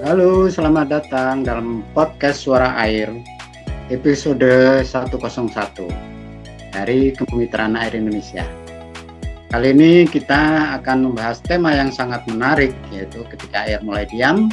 Halo, selamat datang dalam podcast Suara Air episode 101 dari Kemitraan Air Indonesia. Kali ini kita akan membahas tema yang sangat menarik, yaitu ketika air mulai diam,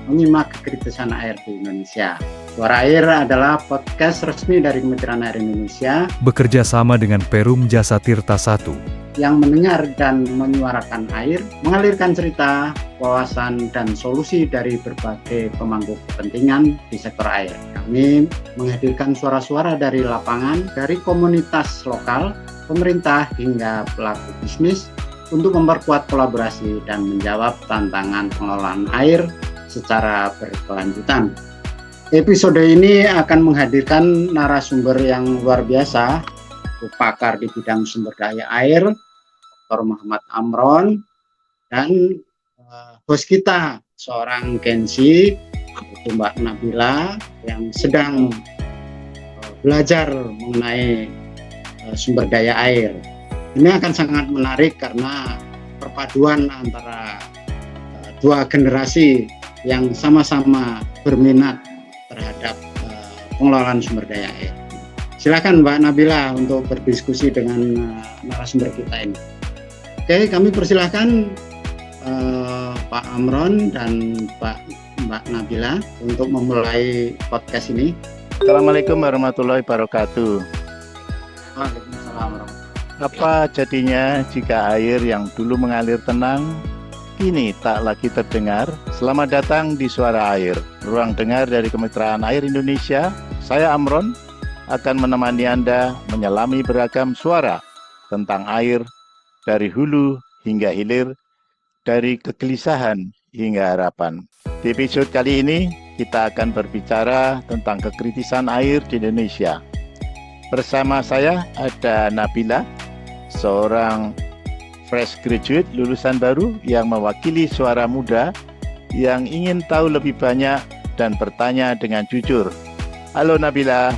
menyimak kekritisan air di Indonesia. Suara Air adalah podcast resmi dari Kemitraan Air Indonesia bekerja sama dengan Perum Jasa Tirta I yang mendengar dan menyuarakan air, mengalirkan cerita, wawasan, dan solusi dari berbagai pemangku kepentingan di sektor air. Kami menghadirkan suara-suara dari lapangan, dari komunitas lokal, pemerintah, hingga pelaku bisnis untuk memperkuat kolaborasi dan menjawab tantangan pengelolaan air secara berkelanjutan. Episode ini akan menghadirkan narasumber yang luar biasa, pakar di bidang sumber daya air, Dr. Muhammad Amron, dan host kita, seorang Kenzi, yaitu Mbak Nabila, yang sedang belajar mengenai sumber daya air. Ini akan sangat menarik karena perpaduan antara dua generasi yang sama-sama berminat terhadap pengelolaan sumber daya air. Silakan Mbak Nabila untuk berdiskusi dengan narasumber kita ini. Oke, kami persilahkan Pak Amron dan Mbak Nabila untuk memulai podcast ini. Assalamualaikum warahmatullahi wabarakatuh. Waalaikumsalam. Apa jadinya jika air yang dulu mengalir tenang kini tak lagi terdengar? Selamat datang di Suara Air, ruang dengar dari Kemitraan Air Indonesia. Saya Amron akan menemani Anda menyelami beragam suara tentang air dari hulu hingga hilir, dari kegelisahan hingga harapan. Di episode kali ini kita akan berbicara tentang kekritisan air di Indonesia. Bersama saya ada Nabila, seorang fresh graduate lulusan baru yang mewakili suara muda yang ingin tahu lebih banyak dan bertanya dengan jujur. Halo Nabila.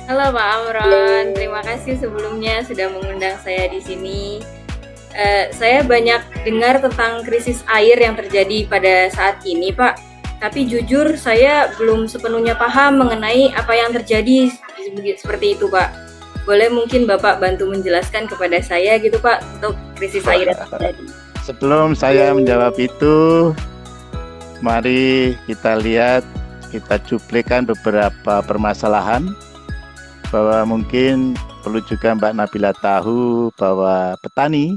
Halo Pak Amron, terima kasih sebelumnya sudah mengundang saya di sini. Saya banyak dengar tentang krisis air yang terjadi pada saat ini, Pak. Tapi jujur saya belum sepenuhnya paham mengenai apa yang terjadi seperti itu, Pak. Boleh mungkin Bapak bantu menjelaskan kepada saya gitu, Pak, untuk krisis air yang terjadi. Sebelum saya menjawab itu, mari kita lihat, kita cuplikan beberapa permasalahan bahwa mungkin perlu juga Mbak Nabila tahu bahwa petani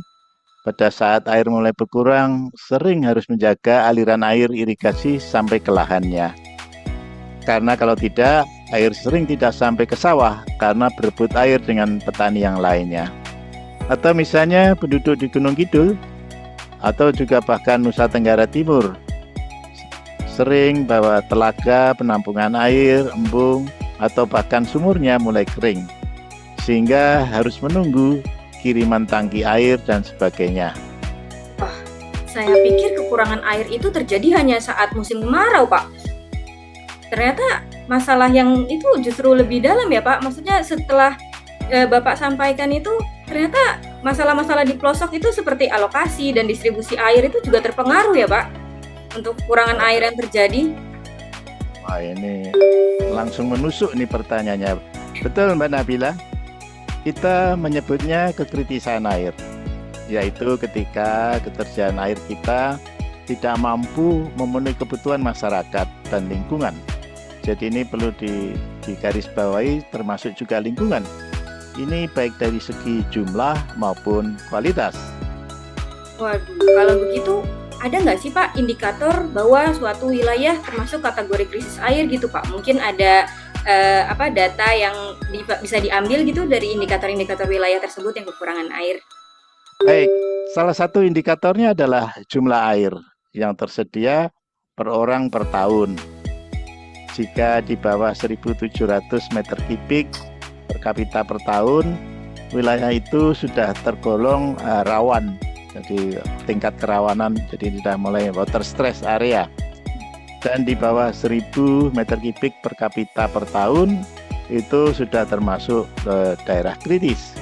pada saat air mulai berkurang sering harus menjaga aliran air irigasi sampai ke lahannya. Karena kalau tidak, air sering tidak sampai ke sawah karena berebut air dengan petani yang lainnya. Atau misalnya penduduk di Gunung Kidul atau juga bahkan Nusa Tenggara Timur sering bahwa telaga penampungan air, embung, atau bahkan sumurnya mulai kering, sehingga harus menunggu kiriman tangki air dan sebagainya. Saya pikir kekurangan air itu terjadi hanya saat musim kemarau, Pak. Ternyata masalah yang itu justru lebih dalam ya, Pak. Maksudnya setelah Bapak sampaikan itu, ternyata masalah-masalah di pelosok itu seperti alokasi dan distribusi air itu juga terpengaruh ya, Pak, untuk kekurangan air yang terjadi. Wah, ini langsung menusuk nih pertanyaannya. Betul Mbak Nabila, kita menyebutnya kekritisan air, yaitu ketika ketersediaan air kita tidak mampu memenuhi kebutuhan masyarakat dan lingkungan. Jadi ini perlu digarisbawahi, termasuk juga lingkungan. Ini baik dari segi jumlah maupun kualitas. Waduh, kalau begitu ada nggak sih Pak indikator bahwa suatu wilayah termasuk kategori krisis air gitu Pak? Mungkin ada data yang bisa diambil gitu dari indikator-indikator wilayah tersebut yang kekurangan air? Baik, salah satu indikatornya adalah jumlah air yang tersedia per orang per tahun. Jika di bawah 1.700 meter kubik per kapita per tahun, wilayah itu sudah tergolong rawan. Jadi tingkat kerawanan jadi sudah mulai water stress area. Dan di bawah 1.000 meter kubik per kapita per tahun itu sudah termasuk daerah kritis.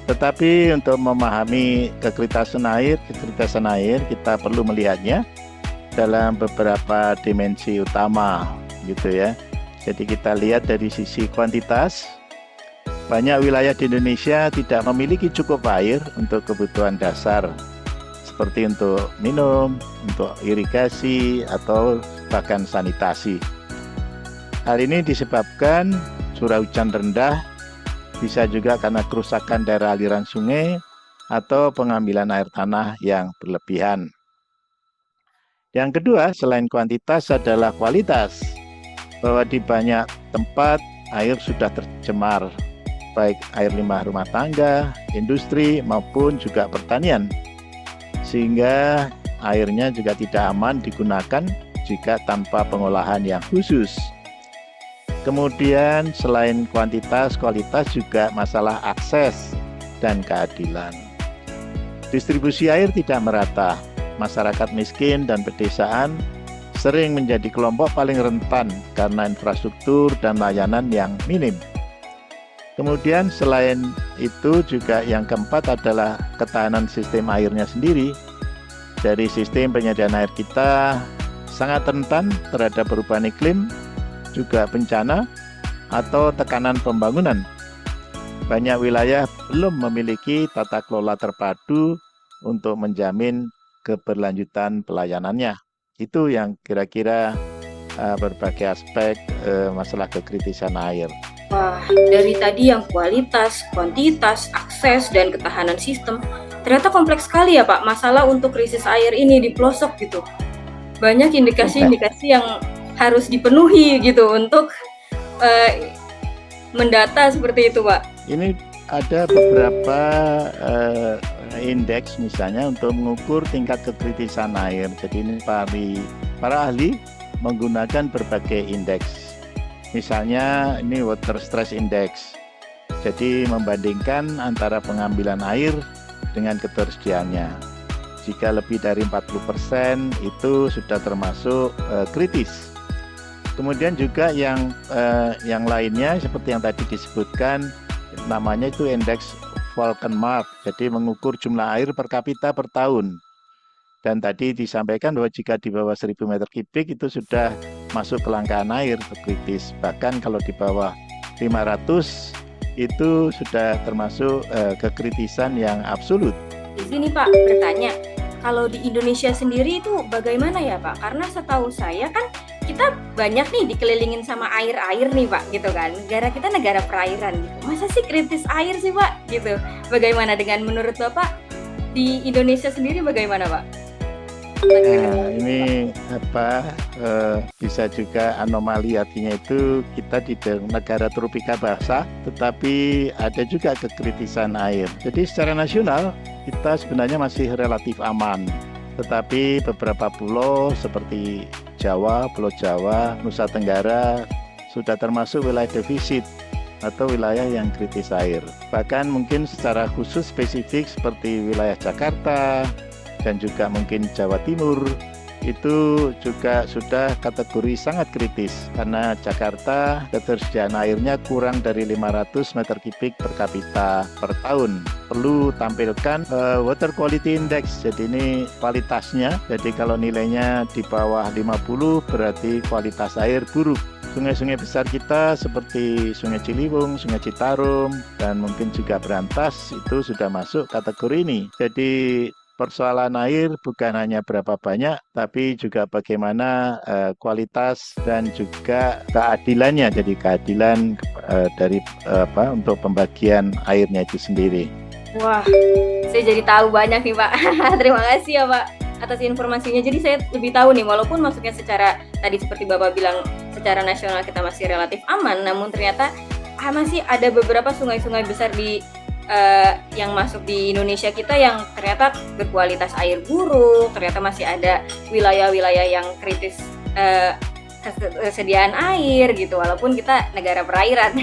Tetapi untuk memahami kekritisan air kita perlu melihatnya dalam beberapa dimensi utama gitu ya. Jadi kita lihat dari sisi kuantitas, banyak wilayah di Indonesia tidak memiliki cukup air untuk kebutuhan dasar seperti untuk minum, untuk irigasi atau bahkan sanitasi. Hal ini disebabkan curah hujan rendah, bisa juga karena kerusakan daerah aliran sungai atau pengambilan air tanah yang berlebihan. Yang kedua, selain kuantitas adalah kualitas, bahwa di banyak tempat air sudah tercemar, baik air limbah rumah tangga, industri, maupun juga pertanian, sehingga airnya juga tidak aman digunakan jika tanpa pengolahan yang khusus. Kemudian selain kuantitas, kualitas juga masalah akses dan keadilan. Distribusi air tidak merata. Masyarakat miskin dan pedesaan sering menjadi kelompok paling rentan karena infrastruktur dan layanan yang minim. Kemudian selain itu juga yang keempat adalah ketahanan sistem airnya sendiri. Dari sistem penyediaan air kita sangat rentan terhadap perubahan iklim, juga bencana atau tekanan pembangunan. Banyak wilayah belum memiliki tata kelola terpadu untuk menjamin keberlanjutan pelayanannya. Itu yang kira-kira berbagai aspek masalah kekritisan air. Wah, dari tadi yang kualitas, kuantitas, akses, dan ketahanan sistem, ternyata kompleks sekali ya Pak, masalah untuk krisis air ini di pelosok gitu. Banyak indikasi-indikasi yang harus dipenuhi gitu untuk mendata seperti itu Pak. Ini ada beberapa indeks misalnya untuk mengukur tingkat kekritisan air. Jadi ini para ahli menggunakan berbagai indeks. Misalnya ini Water Stress Index. Jadi membandingkan antara pengambilan air dengan ketersediaannya. Jika lebih dari 40% itu sudah termasuk kritis. Kemudian juga yang lainnya seperti yang tadi disebutkan, namanya itu indeks Falkenmark. Jadi mengukur jumlah air per kapita per tahun. Dan tadi disampaikan bahwa jika di bawah 1000 meter kubik itu sudah masuk kelangkaan air kritis. Bahkan kalau di bawah 500 itu sudah termasuk kekritisan yang absolut. Di sini Pak bertanya, kalau di Indonesia sendiri itu bagaimana ya Pak? Karena setahu saya kan kita banyak nih dikelilingin sama air-air nih Pak, gitu kan. Negara kita negara perairan gitu. Masa sih kritis air sih Pak, gitu. Bagaimana dengan menurut Bapak di Indonesia sendiri bagaimana Pak? Nah, ini bisa juga anomali, artinya itu kita di negara tropika basah, tetapi ada juga kekritisan air. Jadi secara nasional kita sebenarnya masih relatif aman, tetapi beberapa pulau seperti Jawa, Pulau Jawa, Nusa Tenggara sudah termasuk wilayah defisit atau wilayah yang kritis air. Bahkan mungkin secara khusus spesifik seperti wilayah Jakarta dan juga mungkin Jawa Timur itu juga sudah kategori sangat kritis karena Jakarta ketersediaan airnya kurang dari 500 meter kubik per kapita per tahun. Perlu tampilkan Water Quality Index, jadi ini kualitasnya. Jadi kalau nilainya di bawah 50 berarti kualitas air buruk. Sungai-sungai besar kita seperti Sungai Ciliwung, Sungai Citarum, dan mungkin juga Brantas itu sudah masuk kategori ini. Jadi persoalan air bukan hanya berapa banyak, tapi juga bagaimana kualitas dan juga keadilannya. Jadi keadilan dari untuk pembagian airnya itu sendiri. Wah, saya jadi tahu banyak nih Pak. Terima kasih ya Pak atas informasinya. Jadi saya lebih tahu nih, walaupun masuknya secara tadi seperti Bapak bilang secara nasional kita masih relatif aman, namun ternyata masih ada beberapa sungai-sungai besar di yang masuk di Indonesia kita yang ternyata berkualitas air buruk, ternyata masih ada wilayah-wilayah yang kritis kesediaan air gitu, walaupun kita negara perairan.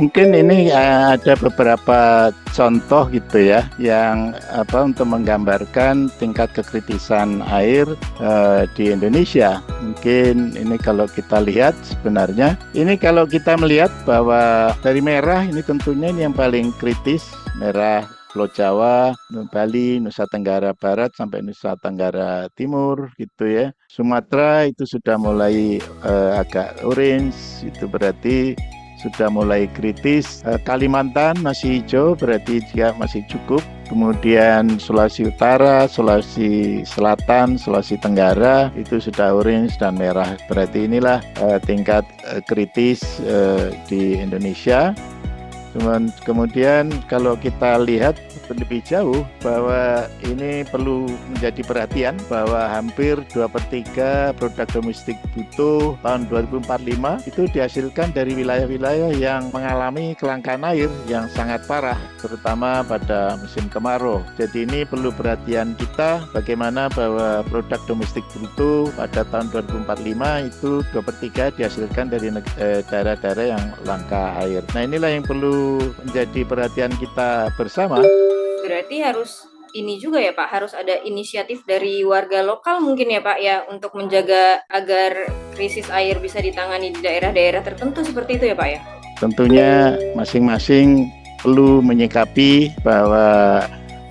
Mungkin ini ada beberapa contoh gitu ya, yang untuk menggambarkan tingkat kekritisan air di Indonesia. Mungkin ini kalau kita lihat sebenarnya, ini kalau kita melihat bahwa dari merah ini tentunya ini yang paling kritis, merah Pulau Jawa, Bali, Nusa Tenggara Barat sampai Nusa Tenggara Timur gitu ya. Sumatera itu sudah mulai agak orange, itu berarti sudah mulai kritis. Kalimantan masih hijau, berarti juga masih cukup. Kemudian Sulawesi Utara, Sulawesi Selatan, Sulawesi Tenggara itu sudah orange dan merah. Berarti inilah tingkat kritis di Indonesia. Kemudian kalau kita lihat lebih jauh bahwa ini perlu menjadi perhatian bahwa hampir 2/3 produk domestik bruto tahun 2045 itu dihasilkan dari wilayah-wilayah yang mengalami kelangkaan air yang sangat parah, terutama pada musim kemarau. Jadi ini perlu perhatian kita bagaimana bahwa produk domestik bruto pada tahun 2045 itu 2/3 dihasilkan dari daerah-daerah yang langka air. Nah, inilah yang perlu menjadi perhatian kita bersama. Berarti harus ini juga ya Pak, harus ada inisiatif dari warga lokal mungkin ya Pak ya, untuk menjaga agar krisis air bisa ditangani di daerah-daerah tertentu seperti itu ya Pak ya? Tentunya masing-masing perlu menyikapi bahwa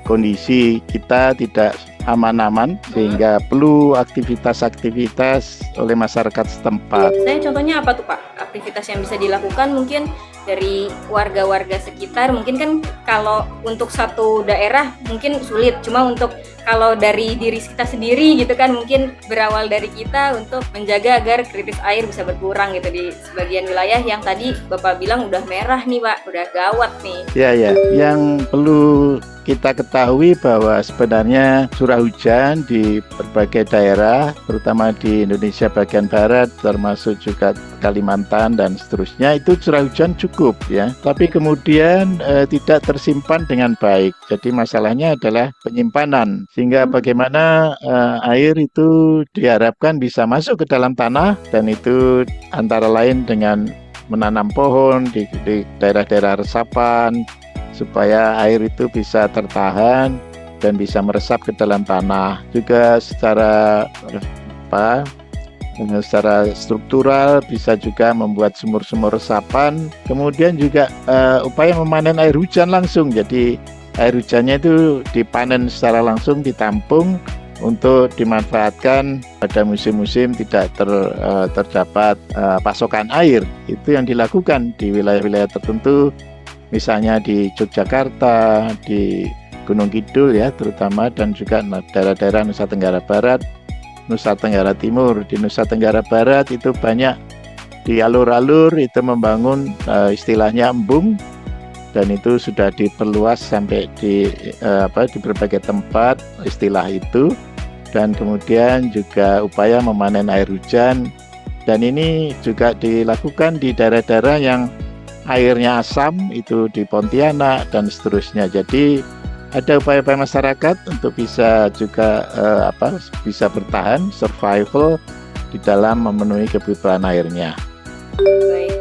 kondisi kita tidak aman-aman sehingga perlu aktivitas-aktivitas oleh masyarakat setempat. Saya contohnya apa tuh Pak? Aktivitas yang bisa dilakukan mungkin dari warga-warga sekitar. Mungkin kan kalau untuk satu daerah mungkin sulit, cuma untuk kalau dari diri kita sendiri gitu kan, mungkin berawal dari kita untuk menjaga agar kritis air bisa berkurang gitu di sebagian wilayah yang tadi Bapak bilang udah merah nih Pak, udah gawat nih. Ya, yang perlu kita ketahui bahwa sebenarnya curah hujan di berbagai daerah, terutama di Indonesia bagian barat, termasuk juga Kalimantan dan seterusnya, itu curah hujan cukup ya. Tapi kemudian tidak tersimpan dengan baik. Jadi masalahnya adalah penyimpanan. Sehingga bagaimana air itu diharapkan bisa masuk ke dalam tanah, dan itu antara lain dengan menanam pohon di daerah-daerah resapan, supaya air itu bisa tertahan dan bisa meresap ke dalam tanah. Juga secara struktural bisa juga membuat sumur-sumur resapan. Kemudian juga upaya memanen air hujan langsung. Jadi air hujannya itu dipanen secara langsung, ditampung untuk dimanfaatkan pada musim-musim tidak terdapat pasokan air. Itu yang dilakukan di wilayah-wilayah tertentu. Misalnya di Yogyakarta, di Gunung Kidul ya terutama, dan juga daerah-daerah Nusa Tenggara Barat, Nusa Tenggara Timur. Di Nusa Tenggara Barat itu banyak di alur-alur itu membangun istilahnya embung, dan itu sudah diperluas sampai di berbagai tempat istilah itu. Dan kemudian juga upaya memanen air hujan, dan ini juga dilakukan di daerah-daerah yang airnya asam, itu di Pontianak dan seterusnya. Jadi ada upaya-upaya masyarakat untuk bisa juga bisa bertahan, survival di dalam memenuhi kebutuhan airnya.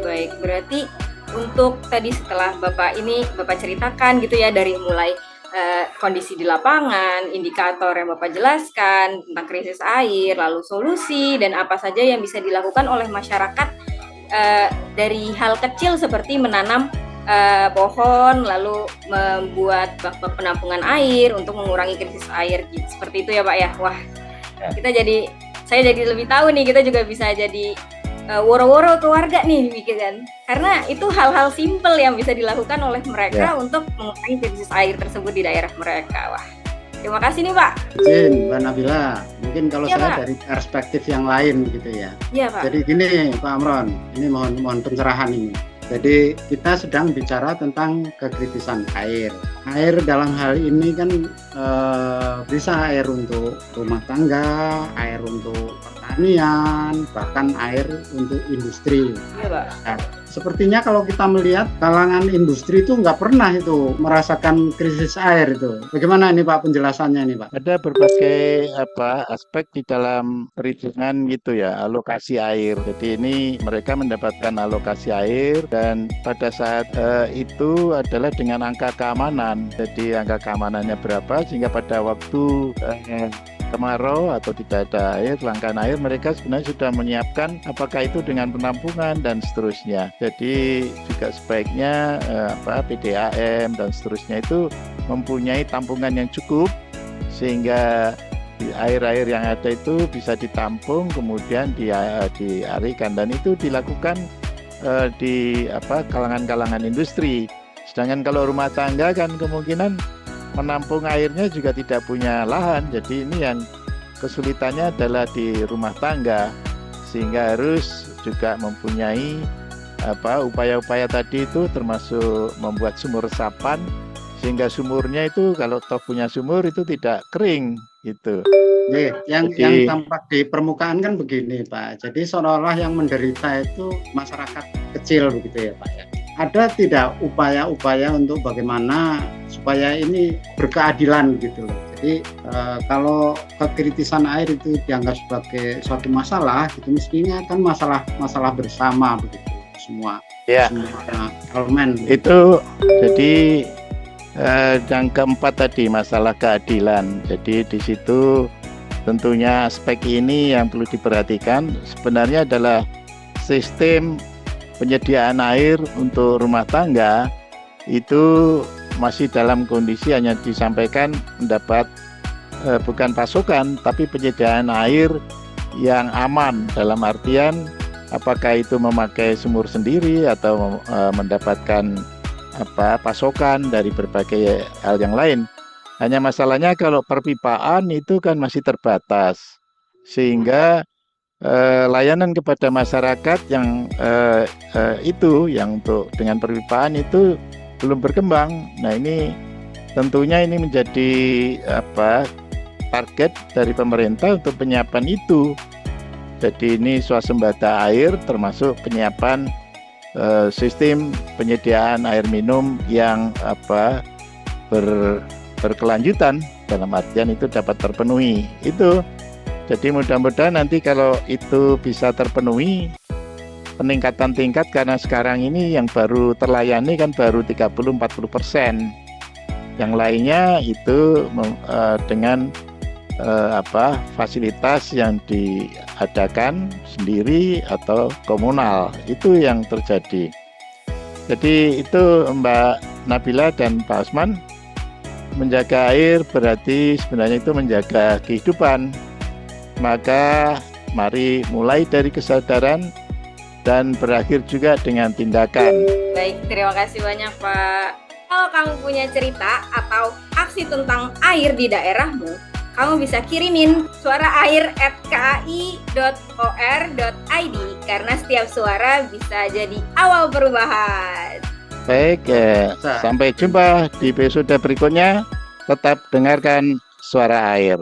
Baik. Berarti untuk tadi setelah Bapak ceritakan gitu ya, dari mulai kondisi di lapangan, indikator yang Bapak jelaskan tentang krisis air, lalu solusi dan apa saja yang bisa dilakukan oleh masyarakat dari hal kecil seperti menanam pohon, lalu membuat bak-bak penampungan air untuk mengurangi krisis air gitu. Seperti itu ya Pak ya. Wah, saya jadi lebih tahu nih, kita juga bisa jadi woro-woro ke warga nih gitu kan. Karena itu hal-hal simpel yang bisa dilakukan oleh mereka untuk mengurangi krisis air tersebut di daerah mereka. Wah, terima kasih nih Pak. Izin Mbak Nabila, mungkin kalau Ya, saya Pak. dari perspektif yang lain gitu ya. Iya Pak. Jadi gini Pak Amron, ini mohon pencerahan ini. Jadi kita sedang bicara tentang kekritisan air. Air dalam hal ini kan bisa air untuk rumah tangga, air untuk pertanian, bahkan air untuk industri. Iya Pak. Nah, sepertinya kalau kita melihat kalangan industri itu nggak pernah itu merasakan krisis air itu. Bagaimana ini Pak penjelasannya nih Pak? Ada berbagai aspek di dalam perhitungan gitu ya, alokasi air. Jadi ini mereka mendapatkan alokasi air, dan pada saat itu adalah dengan angka keamanan. Jadi angka keamanannya berapa sehingga pada waktu kemarau atau tidak ada air, kelangkaan air, mereka sebenarnya sudah menyiapkan apakah itu dengan penampungan dan seterusnya. Jadi juga sebaiknya PDAM dan seterusnya itu mempunyai tampungan yang cukup sehingga air-air yang ada itu bisa ditampung kemudian dialirkan, dan itu dilakukan di kalangan-kalangan industri. Sedangkan kalau rumah tangga kan kemungkinan menampung airnya juga tidak punya lahan, jadi ini yang kesulitannya adalah di rumah tangga, sehingga harus juga mempunyai upaya-upaya tadi itu, termasuk membuat sumur resapan sehingga sumurnya itu kalau toh punya sumur itu tidak kering gitu. Yang tampak di permukaan kan begini Pak, jadi seolah-olah yang menderita itu masyarakat kecil begitu ya Pak ya. Ada tidak upaya-upaya untuk bagaimana supaya ini berkeadilan gitu loh. Jadi kalau kekritisan air itu dianggap sebagai suatu masalah, itu mestinya kan masalah bersama begitu semua. Ya. Semua elemen. Itu jadi yang keempat tadi masalah keadilan. Jadi di situ tentunya aspek ini yang perlu diperhatikan sebenarnya adalah sistem penyediaan air untuk rumah tangga itu masih dalam kondisi hanya disampaikan mendapat bukan pasokan tapi penyediaan air yang aman, dalam artian apakah itu memakai sumur sendiri atau mendapatkan pasokan dari berbagai hal yang lain. Hanya masalahnya kalau perpipaan itu kan masih terbatas, sehingga layanan kepada masyarakat yang yang untuk dengan perpipaan itu belum berkembang. Nah ini tentunya ini menjadi target dari pemerintah untuk penyiapan itu. Jadi ini swasembada air termasuk penyiapan sistem penyediaan air minum yang berkelanjutan, dalam artian itu dapat terpenuhi itu. Jadi mudah-mudahan nanti kalau itu bisa terpenuhi, peningkatan tingkat, karena sekarang ini yang baru terlayani kan baru 30-40%, yang lainnya itu dengan fasilitas yang diadakan sendiri atau komunal, itu yang terjadi. Jadi itu Mbak Nabila dan Pak Osman, menjaga air berarti sebenarnya itu menjaga kehidupan. Maka mari mulai dari kesadaran dan berakhir juga dengan tindakan. Baik, terima kasih banyak Pak. Kalau kamu punya cerita atau aksi tentang air di daerahmu, kamu bisa kirimin suarair@kai.or.id karena setiap suara bisa jadi awal perubahan. Baik, sampai jumpa di episode berikutnya. Tetap dengarkan Suara Air.